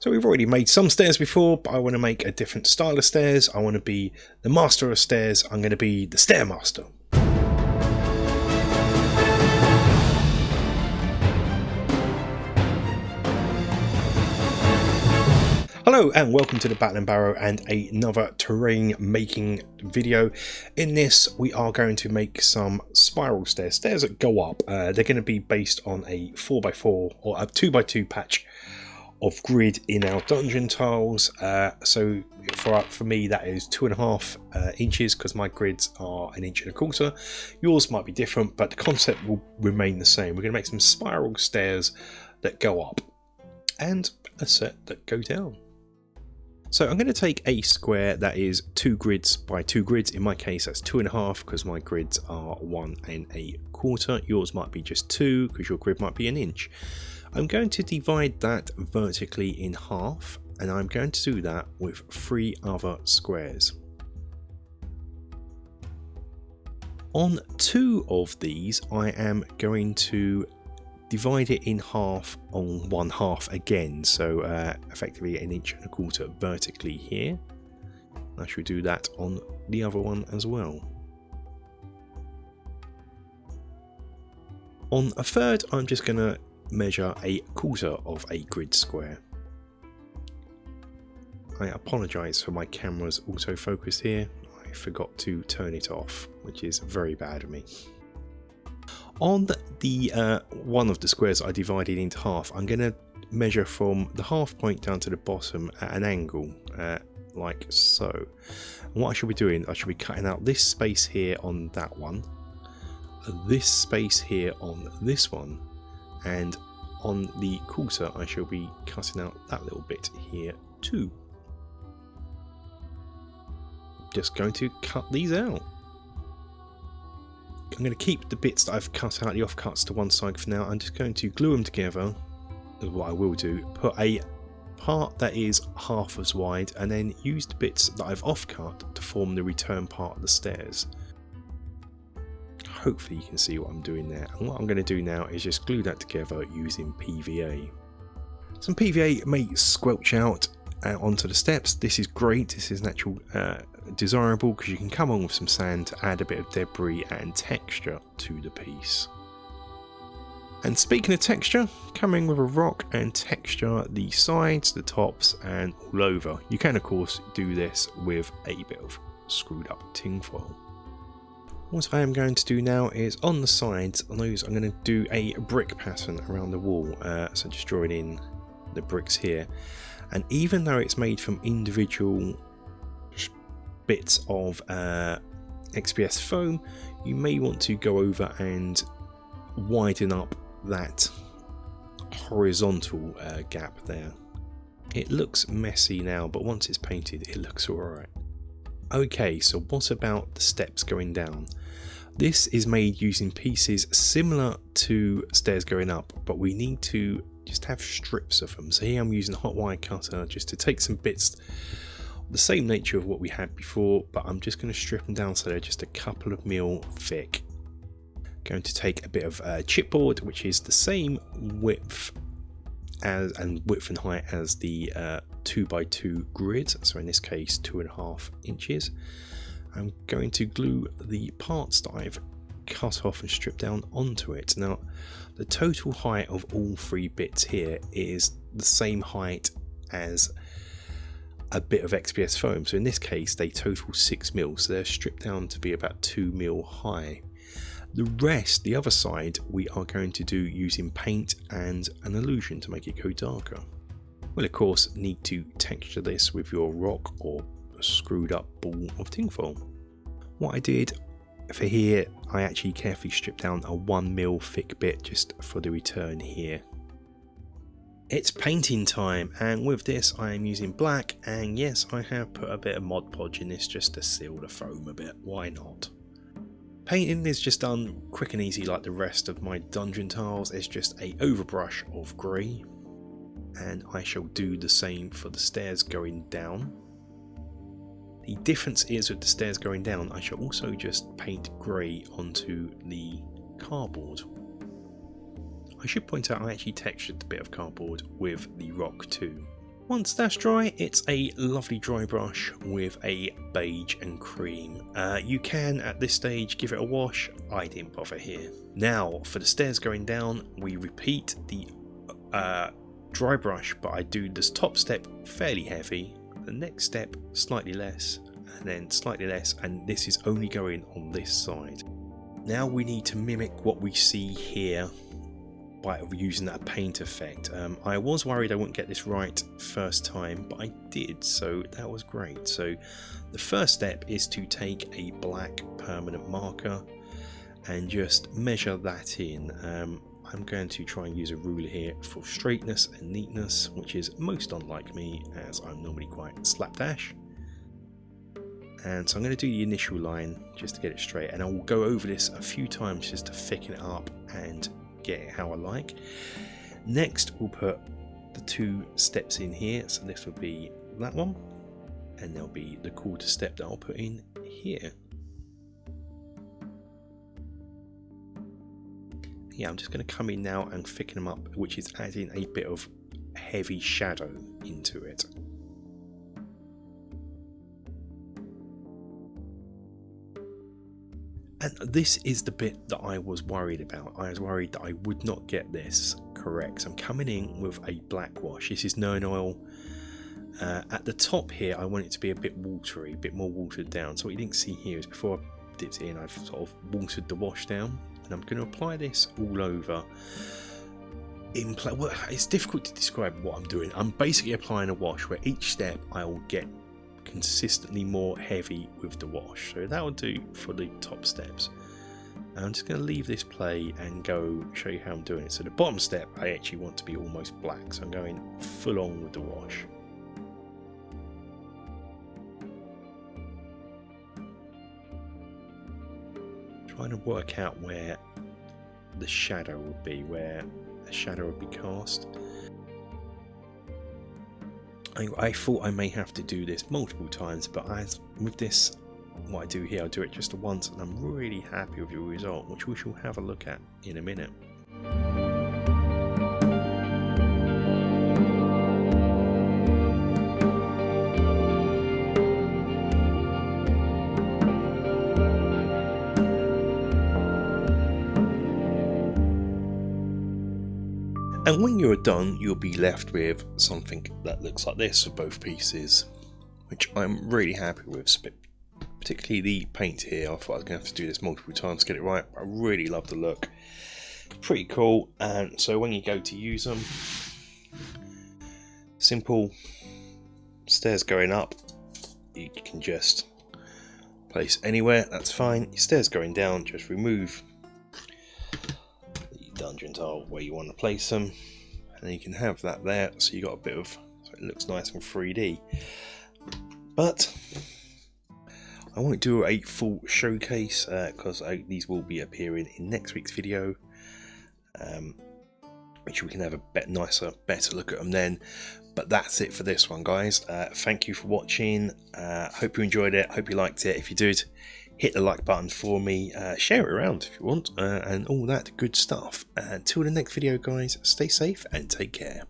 So we've already made some stairs before, but I want to make a different style of stairs. I want to be the master of stairs. I'm going to be the stair master. Hello and welcome to the Battle and Barrow and another terrain making video. In this we are going to make some spiral stairs, stairs that go up. They're going to be based on a 4x4 or a 2x2 patch of grid in our dungeon tiles. So for me that is 2.5 inches because my grids are 1.25 inches. Yours might be different, but the concept will remain the same. We're going to make some spiral stairs that go up and a set that go down. So I'm going to take a square that is 2 grids by 2 grids. In my case that's 2.5 because my grids are 1.25. Yours might be just 2 because your grid might be 1 inch. I'm going to divide that vertically in half, and I'm going to do that with 3 other squares. On 2 of these I am going to divide it in half on 1/2 again, so effectively 1.25 inches vertically here. I should do that on the other one as well. On a third I'm just going to measure 1/4 of a grid square. I apologise for my camera's autofocus here. I forgot to turn it off, which is very bad of me. On the one of the squares I divided into half, I'm going to measure from the half point down to the bottom at an angle, like so. And what I should be doing, I should be cutting out this space here on that one, this space here on this one, and on the 1/4 I shall be cutting out that little bit here too. Just going to cut these out. I'm going to keep the bits that I've cut out, the offcuts, to one side for now. I'm just going to glue them together, is what I will do. Put a part that is half as wide and then use the bits that I've offcut to form the return part of the stairs. Hopefully you can see what I'm doing there. And what I'm going to do now is just glue that together using PVA. Some PVA may squelch out onto the steps. This is great. This is natural desirable because you can come on with some sand to add a bit of debris and texture to the piece. And speaking of texture, coming with a rock and texture the sides, the tops and all over. You can of course do this with a bit of screwed up tinfoil. What I am going to do now is on the sides, on those I'm going to do a brick pattern around the wall. So just drawing in the bricks here, and even though it's made from individual bits of XPS foam, you may want to go over and widen up that horizontal gap there. It looks messy now, but once it's painted it looks alright. Okay, so what about the steps going down? This is made using pieces similar to stairs going up, but we need to just have strips of them. So here I'm using a hot wire cutter just to take some bits the same nature of what we had before, but I'm just going to strip them down so they're just a couple of mil thick. Going to take a bit of chipboard, which is the same width and height as the 2x2 grid, so in this case 2.5 inches. I'm going to glue the parts that I've cut off and stripped down onto it. Now the total height of all 3 bits here is the same height as a bit of XPS foam, so in this case they total 6 mil, so they're stripped down to be about 2 mil high. The rest, the other side, we are going to do using paint and an illusion to make it go darker. We'll of course need to texture this with your rock or a screwed up ball of tinfoil. What I did for here, I actually carefully stripped down a 1 mil thick bit just for the return here. It's painting time, and with this I am using black, and yes, I have put a bit of Mod Podge in this just to seal the foam a bit, why not? Painting is just done quick and easy like the rest of my dungeon tiles. It's just a overbrush of grey, and I shall do the same for the stairs going down. The difference is with the stairs going down, I shall also just paint grey onto the cardboard. I should point out I actually textured the bit of cardboard with the rock too. Once that's dry, it's a lovely dry brush with a beige and cream. You can at this stage give it a wash. I didn't bother here. Now for the stairs going down, we repeat the dry brush, but I do this top step fairly heavy, the next step slightly less, and then slightly less, and this is only going on this side. Now we need to mimic what we see here by using that paint effect. I was worried I wouldn't get this right first time, but I did, so that was great. So the first step is to take a black permanent marker and just measure that in. I'm going to try and use a ruler here for straightness and neatness, which is most unlike me as I'm normally quite slapdash. And so I'm going to do the initial line just to get it straight, and I will go over this a few times just to thicken it up and get it how I like. Next we'll put the 2 steps in here, so this will be that one, and there'll be the quarter step that I'll put in here. Yeah, I'm just going to come in now and thicken them up, which is adding a bit of heavy shadow into it. And this is the bit that I was worried about. I was worried that I would not get this correct. So I'm coming in with a black wash. This is Known Oil. At the top here, I want it to be a bit watery, a bit more watered down. So what you didn't see here is before I dipped it in, I've sort of watered the wash down. And I'm going to apply this all over. Well, it's difficult to describe what I'm doing. I'm basically applying a wash where each step I will get consistently more heavy with the wash, so that will do for the top steps. I'm just going to leave this play and go show you how I'm doing it. So the bottom step I actually want to be almost black, so I'm going full on with the wash. Trying to work out where the shadow would be, where the shadow would be cast. I thought I may have to do this multiple times, but as with this, what I do here, I'll do it just once, and I'm really happy with the result, which we shall have a look at in a minute. And when you're done, you'll be left with something that looks like this for both pieces, which I'm really happy with, particularly the paint here. I thought I was going to have to do this multiple times to get it right, but I really love the look. Pretty cool. And so when you go to use them, simple stairs going up, you can just place anywhere, that's fine. Your stairs going down, just remove dungeon tile where you want to place them, and you can have that there, so you got a bit of, so it looks nice and 3D. But I won't do a full showcase because these will be appearing in next week's video, which we can have a better look at them then. But that's it for this one, guys. Thank you for watching. Hope you enjoyed it, hope you liked it. If you did, hit the like button for me, share it around if you want, and all that good stuff. Until the next video, guys, stay safe and take care.